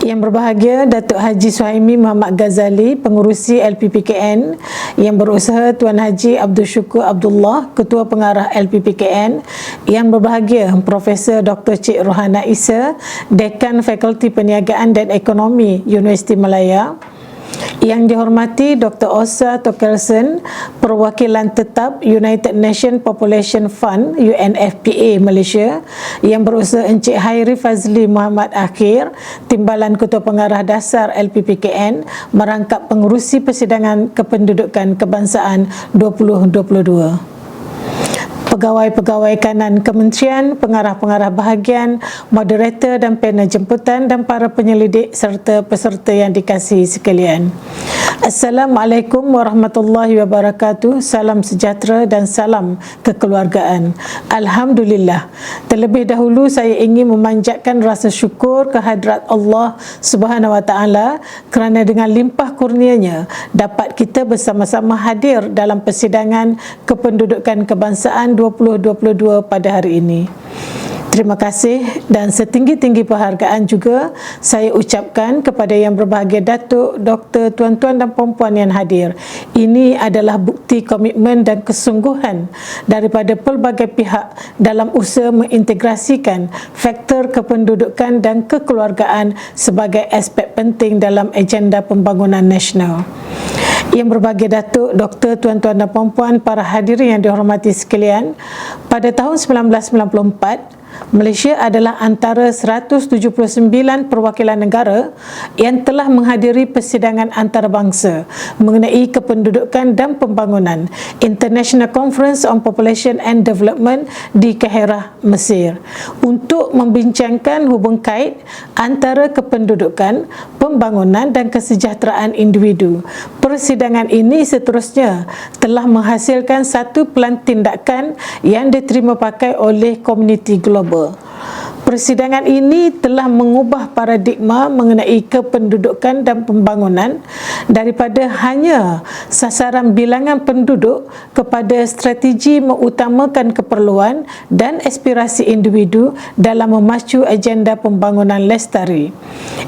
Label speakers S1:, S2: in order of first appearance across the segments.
S1: Yang berbahagia Datuk Haji Suhaimi Muhammad Ghazali, Pengerusi LPPKN, Yang berusaha Tuan Haji Abdul Syukur Abdullah, Ketua Pengarah LPPKN, Yang berbahagia Profesor Dr. Cik Rohana Issa, Dekan Fakulti Perniagaan dan Ekonomi Universiti Malaya, yang dihormati Dr. Osa Tokelson, Perwakilan Tetap United Nations Population Fund UNFPA Malaysia, yang berusaha Encik Hairi Fazli Muhammad Akhir, Timbalan Ketua Pengarah Dasar LPPKN, merangkap pengurusi Persidangan Kependudukan Kebangsaan 2022. Pegawai-pegawai kanan kementerian, pengarah-pengarah bahagian, moderator dan panel jemputan dan para penyelidik serta peserta yang dikasihi sekalian. Assalamualaikum warahmatullahi wabarakatuh. Salam sejahtera dan salam kekeluargaan. Alhamdulillah. Terlebih dahulu saya ingin memanjatkan rasa syukur kehadrat Allah Subhanahu wa taala kerana dengan limpah kurnianya dapat kita bersama-sama hadir dalam persidangan kependudukan kebangsaan 2022 pada hari ini. Terima kasih dan setinggi-tinggi penghargaan juga saya ucapkan kepada yang berbahagia Datuk, Doktor, tuan-tuan dan puan-puan yang hadir. Ini adalah bukti komitmen dan kesungguhan daripada pelbagai pihak dalam usaha mengintegrasikan faktor kependudukan dan kekeluargaan sebagai aspek penting dalam agenda pembangunan nasional. Yang berbahagia Datuk, Doktor, tuan-tuan dan puan-puan, para hadirin yang dihormati sekalian, pada tahun 1994, Malaysia adalah antara 179 perwakilan negara yang telah menghadiri persidangan antarabangsa mengenai kependudukan dan pembangunan International Conference on Population and Development di Kairah, Mesir, untuk membincangkan hubung kait antara kependudukan, pembangunan dan kesejahteraan individu. Persidangan ini seterusnya telah menghasilkan satu pelan tindakan yang diterima pakai oleh komuniti global. Persidangan ini telah mengubah paradigma mengenai kependudukan dan pembangunan daripada hanya sasaran bilangan penduduk kepada strategi mengutamakan keperluan dan aspirasi individu dalam memacu agenda pembangunan lestari.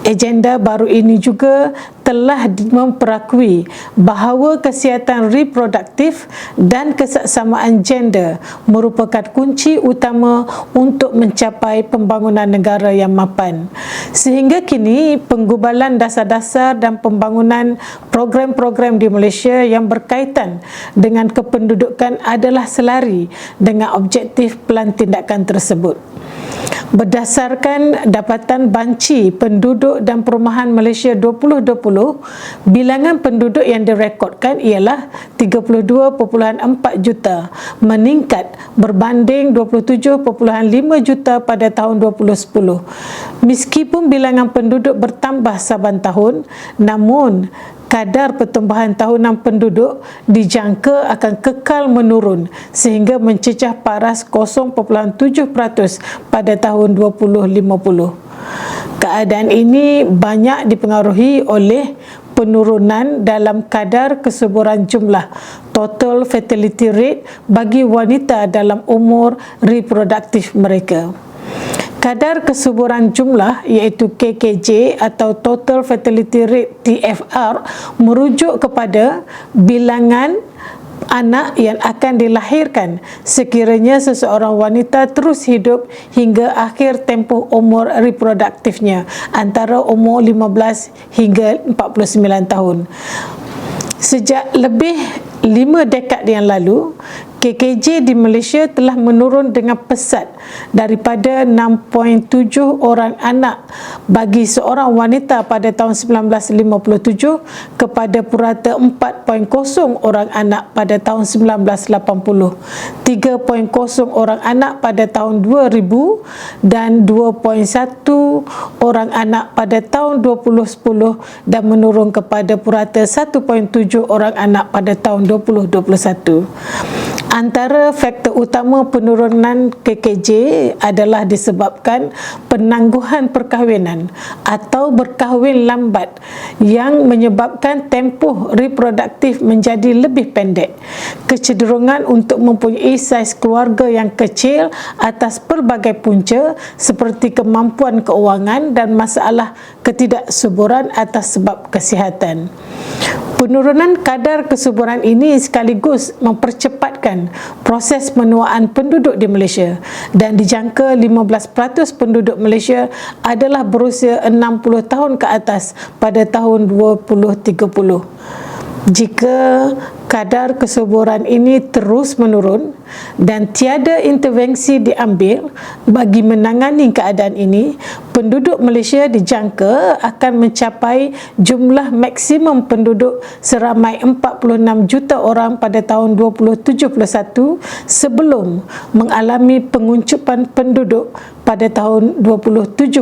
S1: Agenda baru ini juga telah memperakui bahawa kesihatan reproduktif dan kesaksamaan gender merupakan kunci utama untuk mencapai pembangunan negara yang mapan. Sehingga kini, penggubalan dasar-dasar dan pembangunan program-program di Malaysia yang berkaitan dengan kependudukan adalah selari dengan objektif pelan tindakan tersebut. Berdasarkan Dapatan Banci Penduduk dan Perumahan Malaysia 2020, bilangan penduduk yang direkodkan ialah 32.4 juta, meningkat berbanding 27.5 juta pada tahun 2010. Meskipun bilangan penduduk bertambah saban tahun, namun kadar pertumbuhan tahunan penduduk dijangka akan kekal menurun sehingga mencecah paras 0.7% pada tahun 2050. Keadaan ini banyak dipengaruhi oleh penurunan dalam kadar kesuburan jumlah total fertility rate bagi wanita dalam umur reproduktif mereka. Kadar kesuburan jumlah iaitu KKJ atau Total Fertility Rate TFR merujuk kepada bilangan anak yang akan dilahirkan sekiranya seseorang wanita terus hidup hingga akhir tempoh umur reproduktifnya antara umur 15 hingga 49 tahun. Sejak lebih 5 dekad yang lalu, KKJ di Malaysia telah menurun dengan pesat daripada 6.7 orang anak bagi seorang wanita pada tahun 1957 kepada purata 4.0 orang anak pada tahun 1980, 3.0 orang anak pada tahun 2000 dan 2.1 orang anak pada tahun 2010 dan menurun kepada purata 1.7 orang anak pada tahun 2021. Antara faktor utama penurunan KKJ adalah disebabkan penangguhan perkahwinan atau berkahwin lambat yang menyebabkan tempoh reproduktif menjadi lebih pendek, kecenderungan untuk mempunyai saiz keluarga yang kecil atas pelbagai punca seperti kemampuan keuangan dan masalah ketidaksuburan atas sebab kesihatan. Penurunan kadar kesuburan ini sekaligus mempercepatkan proses penuaan penduduk di Malaysia dan dijangka 15% penduduk Malaysia adalah berusia 60 tahun ke atas pada tahun 2030. Jika kadar kesuburan ini terus menurun dan tiada intervensi diambil bagi menangani keadaan ini, penduduk Malaysia dijangka akan mencapai jumlah maksimum penduduk seramai 46 juta orang pada tahun 2071 sebelum mengalami penguncupan penduduk pada tahun 2072,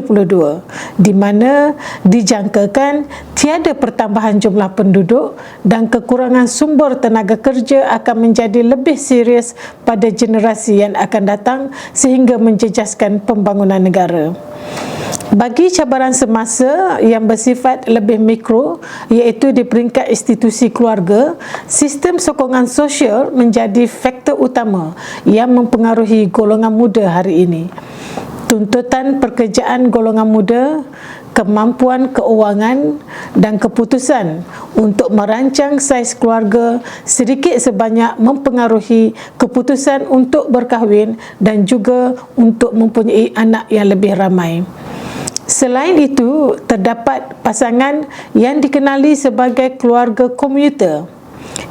S1: di mana dijangkakan tiada pertambahan jumlah penduduk dan kekurangan sumber tenaga kerja akan menjadi lebih serius pada generasi yang akan datang sehingga menjejaskan pembangunan negara. Bagi cabaran semasa yang bersifat lebih mikro, iaitu di peringkat institusi keluarga, sistem sokongan sosial menjadi faktor utama yang mempengaruhi golongan muda hari ini. Tuntutan pekerjaan golongan muda, kemampuan keuangan dan keputusan untuk merancang saiz keluarga sedikit sebanyak mempengaruhi keputusan untuk berkahwin dan juga untuk mempunyai anak yang lebih ramai. Selain itu, terdapat pasangan yang dikenali sebagai keluarga komuter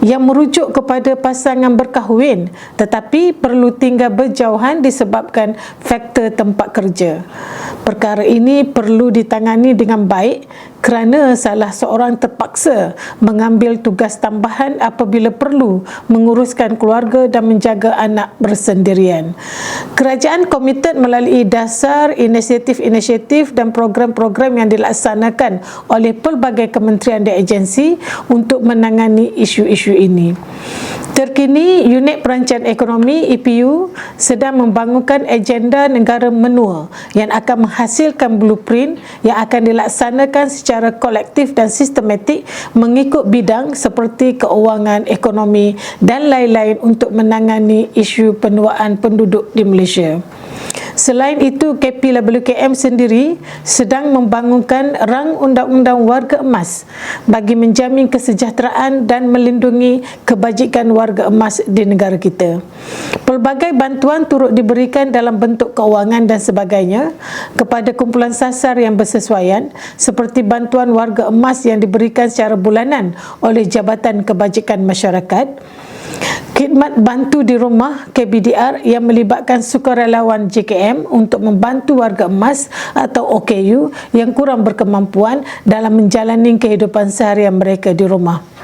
S1: yang merujuk kepada pasangan berkahwin tetapi perlu tinggal berjauhan disebabkan faktor tempat kerja. Perkara ini perlu ditangani dengan baik kerana salah seorang terpaksa mengambil tugas tambahan apabila perlu menguruskan keluarga dan menjaga anak bersendirian. Kerajaan komited melalui dasar inisiatif-inisiatif dan program-program yang dilaksanakan oleh pelbagai kementerian dan agensi untuk menangani isu-isu ini. Terkini, Unit Perancangan Ekonomi (EPU) sedang membangunkan agenda negara menua yang akan menghasilkan blueprint yang akan dilaksanakan secara kolektif dan sistematik mengikut bidang seperti keuangan, ekonomi dan lain-lain untuk menangani isu penuaan penduduk di Malaysia. Selain itu, KPWKM sendiri sedang membangunkan rang undang-undang warga emas bagi menjamin kesejahteraan dan melindungi kebajikan warga emas di negara kita. Pelbagai bantuan turut diberikan dalam bentuk keuangan dan sebagainya kepada kumpulan sasar yang bersesuaian seperti bantuan warga emas yang diberikan secara bulanan oleh Jabatan Kebajikan Masyarakat, khidmat bantu di rumah KBDR yang melibatkan sukarelawan JKM untuk membantu warga emas atau OKU yang kurang berkemampuan dalam menjalani kehidupan seharian mereka di rumah.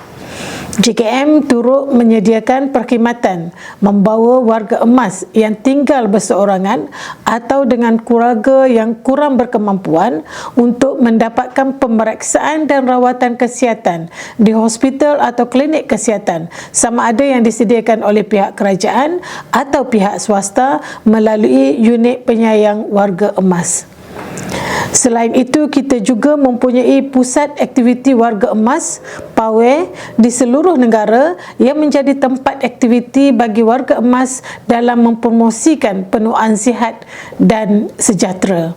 S1: JKM turut menyediakan perkhidmatan membawa warga emas yang tinggal berseorangan atau dengan keluarga yang kurang berkemampuan untuk mendapatkan pemeriksaan dan rawatan kesihatan di hospital atau klinik kesihatan sama ada yang disediakan oleh pihak kerajaan atau pihak swasta melalui unit penyayang warga emas. Selain itu, kita juga mempunyai pusat aktiviti warga emas (PAWE) di seluruh negara yang menjadi tempat aktiviti bagi warga emas dalam mempromosikan penuaan sihat dan sejahtera.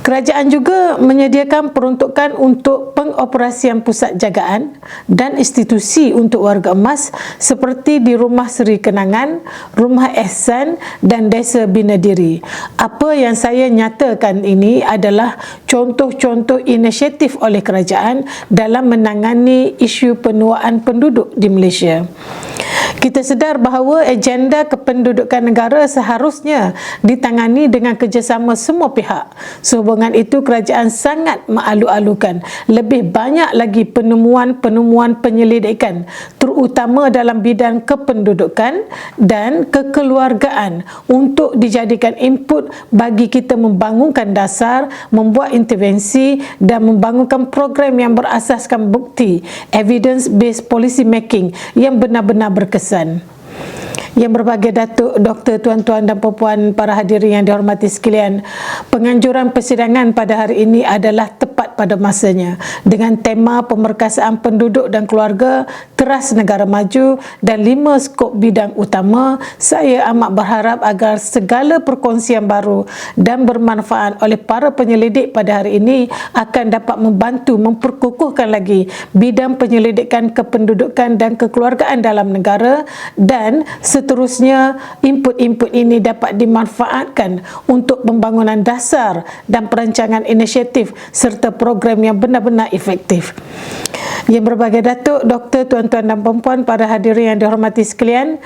S1: Kerajaan juga menyediakan peruntukan untuk pengoperasian pusat jagaan dan institusi untuk warga emas seperti di Rumah Seri Kenangan, Rumah Ehsan dan Desa Bina Diri. Apa yang saya nyatakan ini adalah contoh-contoh inisiatif oleh kerajaan dalam menangani isu penuaan penduduk di Malaysia. Kita sedar bahawa agenda kependudukan negara seharusnya ditangani dengan kerjasama semua pihak. Sehubungan itu, kerajaan sangat mengalu-alukan lebih banyak lagi penemuan-penemuan penyelidikan terutama dalam bidang kependudukan dan kekeluargaan untuk dijadikan input bagi kita membangunkan dasar, membuat intervensi dan membangunkan program yang berasaskan bukti, evidence-based policy making yang benar-benar berkesan. Yang berbahagia Datuk, Doktor, tuan-tuan dan puan-puan, para hadirin yang dihormati sekalian, penganjuran persidangan pada hari ini adalah tepat pada masanya dengan tema pemerkasaan penduduk dan keluarga, teras negara maju dan 5 skop bidang utama. Saya amat berharap agar segala perkongsian baru dan bermanfaat oleh para penyelidik pada hari ini akan dapat membantu memperkukuhkan lagi bidang penyelidikan kependudukan dan kekeluargaan dalam negara, dan seterusnya input-input ini dapat dimanfaatkan untuk pembangunan dasar dan perancangan inisiatif serta program yang benar-benar efektif. Yang berbahagia Datuk, Doktor, tuan-tuan dan puan-puan, para hadirin yang dihormati sekalian,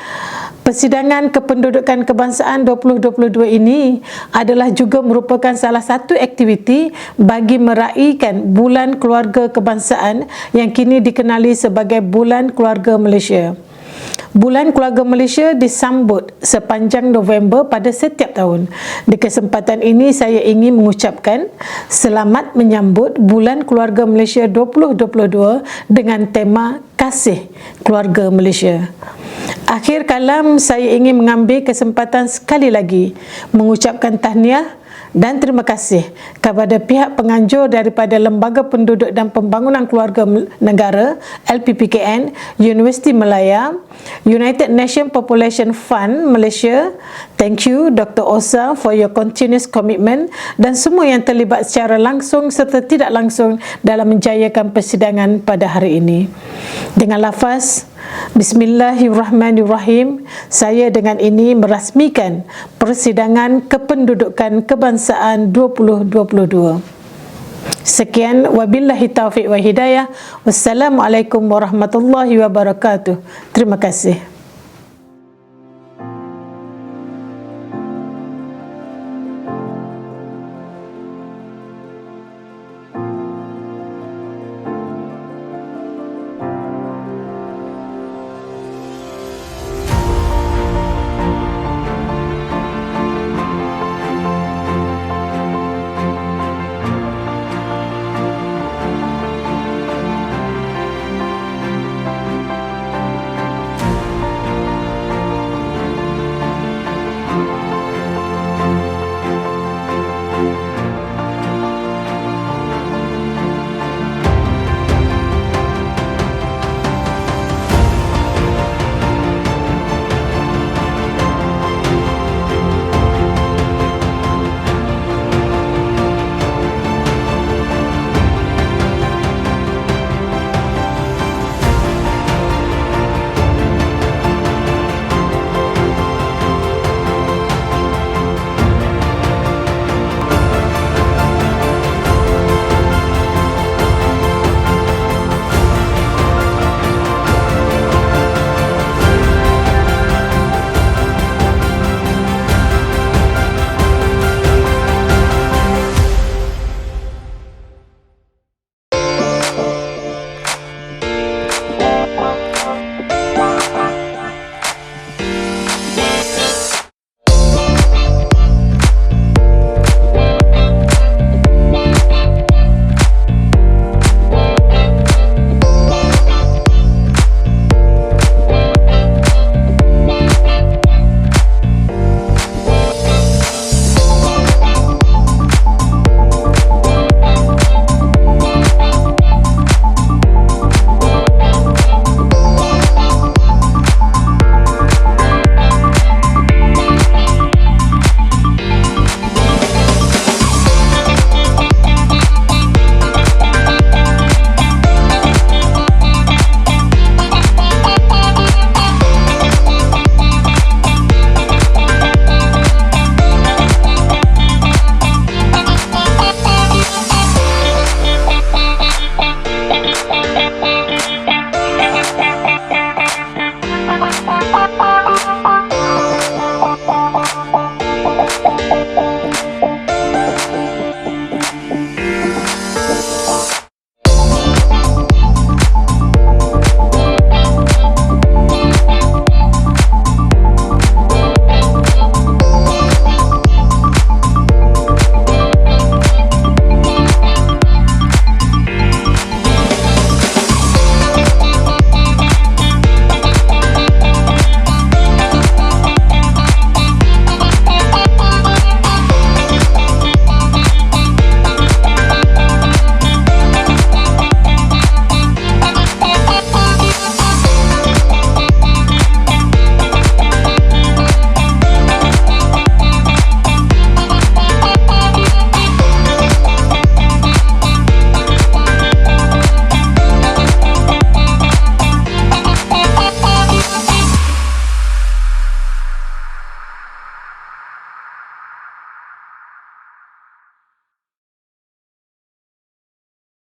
S1: persidangan kependudukan kebangsaan 2022 ini adalah juga merupakan salah satu aktiviti bagi meraihkan Bulan Keluarga Kebangsaan yang kini dikenali sebagai Bulan Keluarga Malaysia. Bulan Keluarga Malaysia disambut sepanjang November pada setiap tahun. Di kesempatan ini saya ingin mengucapkan selamat menyambut Bulan Keluarga Malaysia 2022 dengan tema Kasih Keluarga Malaysia. Akhir kalam, saya ingin mengambil kesempatan sekali lagi mengucapkan tahniah dan terima kasih kepada pihak penganjur daripada Lembaga Penduduk dan Pembangunan Keluarga Negara LPPKN, Universiti Malaya, United Nations Population Fund Malaysia. Thank you Dr. Osa for your continuous commitment dan semua yang terlibat secara langsung serta tidak langsung dalam menjayakan persidangan pada hari ini. Dengan lafaz Bismillahirrahmanirrahim, saya dengan ini merasmikan persidangan kependudukan kebangsaan 2022. Sekian, wabillahi taufiq wa hidayah. Wassalamualaikum warahmatullahi wabarakatuh. Terima kasih.